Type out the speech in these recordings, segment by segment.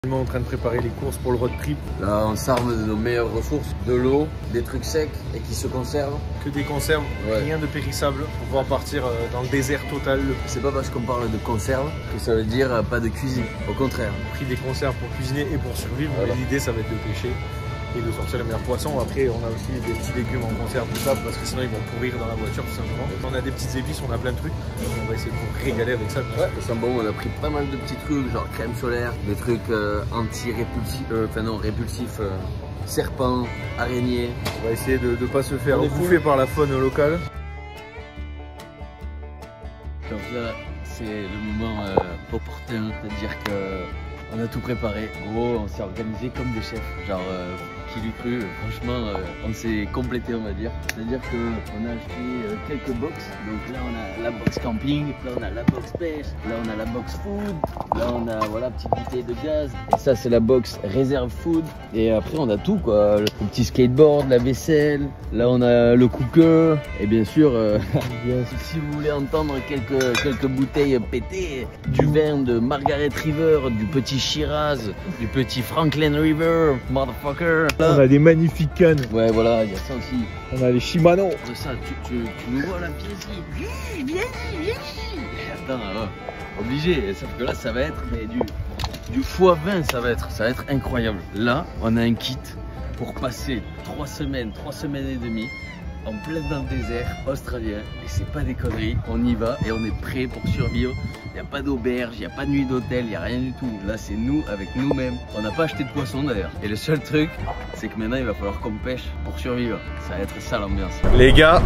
En train de préparer les courses pour le road trip. Là on s'arme de nos meilleures ressources, de l'eau, des trucs secs et qui se conservent. Que des conserves, rien de périssable pour pouvoir partir dans le désert total. C'est pas parce qu'on parle de conserve que ça veut dire pas de cuisine, au contraire. On a pris des conserves pour cuisiner et pour survivre, voilà. L'idée ça va être de pêcher et de sortir les meilleurs poissons. Après on a aussi des petits légumes en conserve, tout ça, parce que sinon ils vont pourrir dans la voiture tout simplement. On a des petites épices, on a plein de trucs, on va essayer de vous régaler avec ça. Ouais, ça sent bon, on a pris pas mal de petits trucs, genre crème solaire, des trucs anti-répulsifs, répulsifs, serpents, araignées. On va essayer de ne pas se faire bouffer par la faune locale. Donc là, c'est le moment opportun, c'est-à-dire que on a tout préparé. Gros, on s'est organisé comme des chefs. Genre, qui l'eût cru, franchement, on s'est complété, on va dire. C'est-à-dire qu'on a acheté quelques box. Donc là, on a la box camping, là, on a la box pêche, là, on a la box food, là, on a, voilà, petite bouteille de gaz. Et ça, c'est la box réserve food. Et après, on a tout, quoi. Le petit skateboard, la vaisselle. Là, on a le cooker. Et bien sûr, si vous voulez entendre quelques bouteilles pétées, du vin de Margaret River, du petit Shiraz, du petit Franklin River, motherfucker. On a des magnifiques cannes. Ouais, voilà, il y a ça aussi. On a les Shimano. De ça, tu nous vois là, viens ici, viens ici. Attends, obligé, sauf que là, ça va être mais du x20, ça va être incroyable. Là, on a un kit pour passer 3 semaines et demie en plein dans le désert australien, et c'est pas des conneries, on y va et on est prêt pour survivre. Il n'y a pas d'auberge, il n'y a pas de nuit d'hôtel, il n'y a rien du tout. Là c'est nous avec nous-mêmes. On n'a pas acheté de poisson d'ailleurs. Et le seul truc, c'est que maintenant il va falloir qu'on pêche pour survivre. Ça va être ça l'ambiance. Les gars,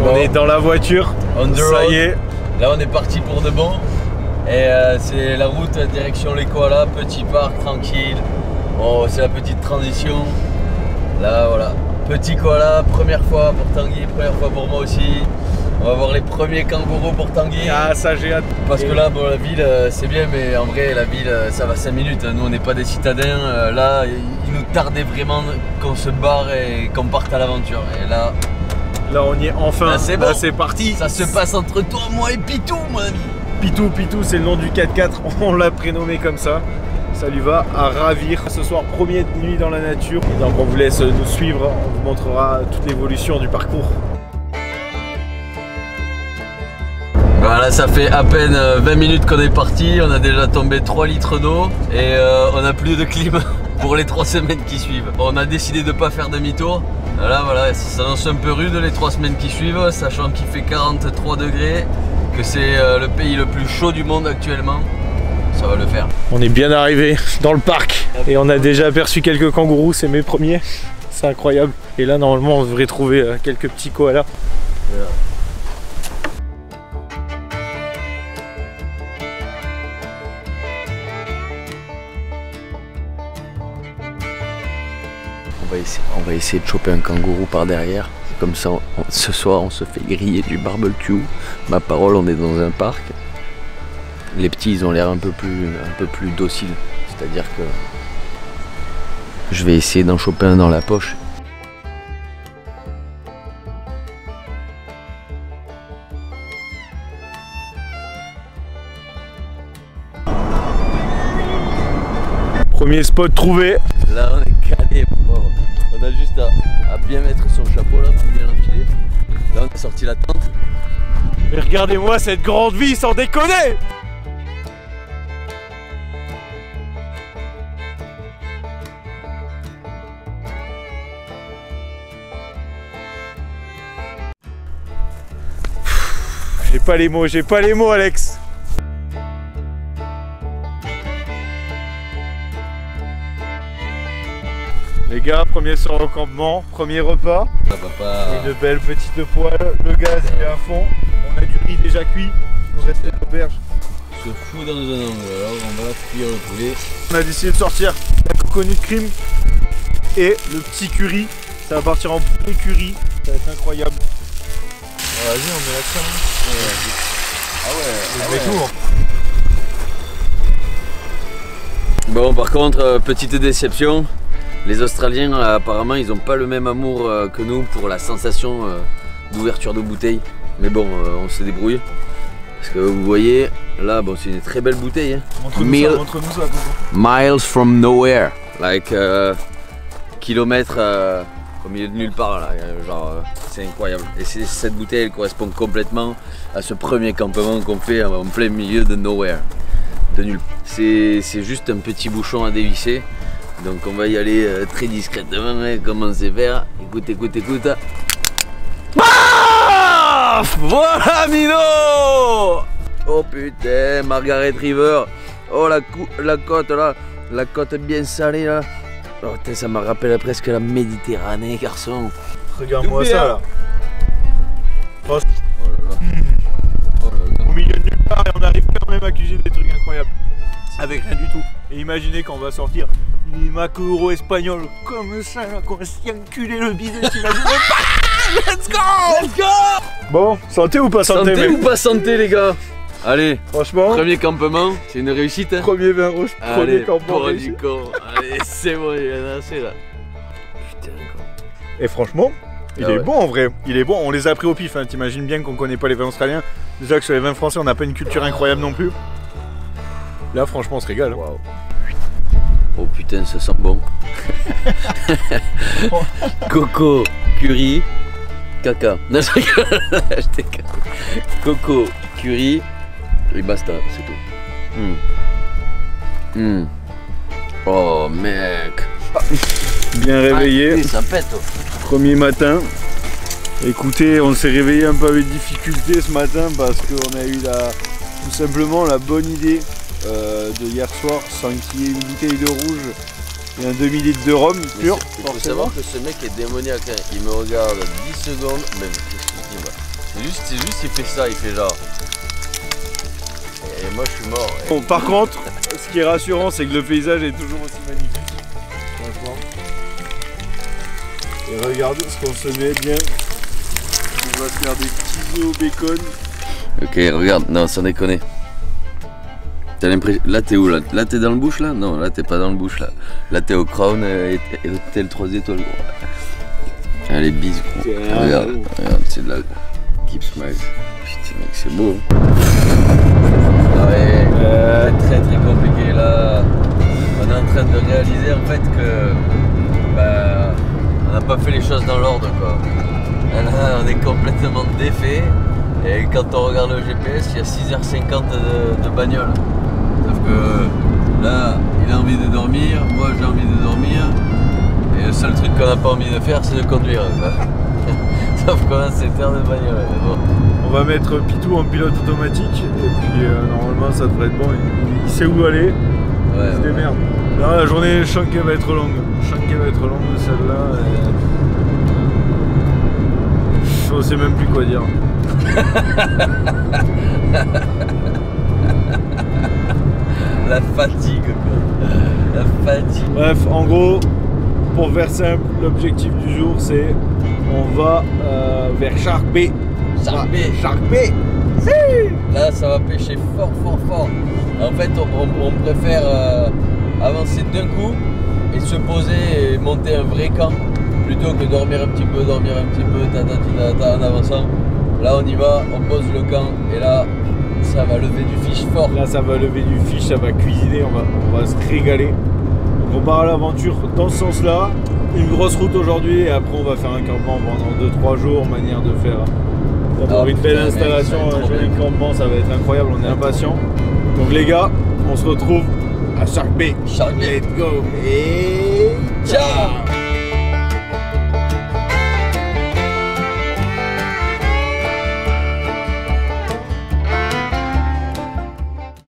on est dans la voiture, ça y est. Là on est parti pour de bon. Et c'est la route direction les koalas, petit parc tranquille. Bon, c'est la petite transition. Là voilà. Petit koala, première fois pour Tanguy, première fois pour moi aussi. On va voir les premiers kangourous pour Tanguy. Ah ça j'ai hâte. Parce que là, bon, la ville c'est bien, mais en vrai la ville ça va 5 minutes. Nous on n'est pas des citadins. Là il nous tardait vraiment qu'on se barre et qu'on parte à l'aventure. Et là on y est enfin. Là c'est bon. C'est parti. Ça se passe entre toi, moi et Pitou, mon ami. Pitou, c'est le nom du 4x4. On l'a prénommé comme ça. Ça lui va à ravir. Ce soir, première nuit dans la nature. Et donc on vous laisse nous suivre, on vous montrera toute l'évolution du parcours. Voilà, ça fait à peine 20 minutes qu'on est parti, on a déjà tombé 3 litres d'eau et on n'a plus de clim pour les 3 semaines qui suivent. On a décidé de ne pas faire demi-tour. Là voilà, ça s'annonce un peu rude les 3 semaines qui suivent, sachant qu'il fait 43 degrés, que c'est le pays le plus chaud du monde actuellement. Ça va le faire. On est bien arrivé dans le parc et on a déjà aperçu quelques kangourous, c'est mes premiers. C'est incroyable. Et là normalement on devrait trouver quelques petits koalas. Voilà. On va essayer de choper un kangourou par derrière. Comme ça, ce soir, on se fait griller du barbecue. Ma parole, on est dans un parc. Les petits, ils ont l'air un peu plus dociles. C'est-à-dire que je vais essayer d'en choper un dans la poche. Premier spot trouvé. Là, on est calé. Bon, on a juste à bien mettre son chapeau là pour bien l'enfiler. Là, on a sorti la tente. Et regardez-moi cette grande vie sans déconner. J'ai pas les mots Alex. Les gars, premier soir au campement, premier repas. Une belle petite poêle, le gaz il est à fond. On a du riz déjà cuit, il nous reste l'auberge. Se fout dans un angle, alors on va cuire le poulet. On a décidé de sortir la coconut cream et le petit curry. Ça va partir en poulet curry, ça va être incroyable. Vas-y, on met la crème. Ah ouais, on met tout. Hein. Bon, par contre, petite déception. Les Australiens, apparemment, ils n'ont pas le même amour que nous pour la sensation d'ouverture de bouteille. Mais bon, on se débrouille. Parce que vous voyez, là, bon, c'est une très belle bouteille. Hein. Montre-nous ça. Miles from nowhere. Like, kilomètres au milieu de nulle part, là. Genre, c'est incroyable. Et cette bouteille, elle correspond complètement à ce premier campement qu'on fait en plein milieu de nowhere. De nulle part. C'est juste un petit bouchon à dévisser. Donc on va y aller très discrètement, hein, commencer faire. Écoute, écoute, écoute. Ah, voilà Mino. Oh putain, Margaret River. Oh la côte là, la côte bien salée là. Oh putain, ça me rappelle presque la Méditerranée, garçon. Regarde-moi ça là. Oh là là. Au milieu de nulle part et on arrive quand même à cuisiner des trucs incroyables. Avec rien du tout. Et imaginez quand on va sortir les maquereaux espagnols comme ça là, qu'on va s'y enculer le bide, t'imagines pas. Let's go! Let's go! Bon, santé ou pas santé? Santé ou pas santé les gars? Allez, franchement, premier campement, c'est une réussite. Hein. Premier vin rouge, premier campement. Allez, du con. Allez, c'est bon, il y en a assez là. Putain quoi. Et franchement, il est bon en vrai. Il est bon, on les a pris au pif, hein. T'imagines bien qu'on connaît pas les vins australiens. Déjà que sur les vins français, on n'a pas une culture incroyable non plus. Là franchement on se régale. Wow. Oh putain ça sent bon. Coco, curry, caca. Non je rigole. Coco, curry et basta, c'est tout. Oh mec. Bien réveillé. Ah, ça pète. Premier matin. Écoutez, on s'est réveillé un peu avec difficulté ce matin parce qu'on a eu tout simplement la bonne idée de hier soir, sans qu'il y ait une bouteille de rouge et un demi-litre de rhum pur. Il faut savoir que ce mec est démoniaque, hein. Il me regarde 10 secondes, même qu'est-ce qu'il dit moi. C'est juste il fait ça, il fait genre. Et moi je suis mort. Bon, par contre, ce qui est rassurant, c'est que le paysage est toujours aussi magnifique. Franchement. Et regardez ce qu'on se met bien. On va se faire des petits œufs au bacon. Ok, regarde, non sans déconner. T'as l'impression. Là t'es où là? Là t'es dans le bush là? Non, là t'es pas dans le bush là. Là t'es au Crown et t'es le 3 étoiles gros. Allez bis gros. Regarde, c'est de la. Keep smile. Putain mec c'est beau. Ah ouais, c'est très très compliqué là. On est en train de réaliser en fait que bah, on n'a pas fait les choses dans l'ordre quoi. Là on est complètement défait. Et quand on regarde le GPS, il y a 6h50 de bagnole. Sauf que là, il a envie de dormir, moi j'ai envie de dormir. Et le seul truc qu'on n'a pas envie de faire, c'est de conduire. Sauf qu'on a cette heure de bagnole. Bon. On va mettre Pitou en pilote automatique. Et puis normalement, ça devrait être bon. Il sait où aller. Ouais, il se démerde. Là, la journée, je sens qu'elle va être longue. Je sens qu'elle va être longue celle-là. Je ne sais même plus quoi dire. La fatigue quoi. La fatigue. Bref, en gros, pour faire simple, l'objectif du jour c'est on va vers Shark Bay. Shark Bay. Shark Bay. Là ça va pêcher fort fort fort. En fait on préfère avancer d'un coup et se poser et monter un vrai camp plutôt que dormir un petit peu, en avançant. Là on y va, on pose le camp et là ça va lever du fish fort. Là ça va lever du fish, ça va cuisiner, on va se régaler. Donc on part à l'aventure dans ce sens là. Une grosse route aujourd'hui et après on va faire un campement pendant 2-3 jours, manière de faire d'avoir une belle installation, un joli campement, ça va être incroyable, on est impatients. Donc les gars, on se retrouve à Shark Bay. Shark Bay. Let's go et ciao.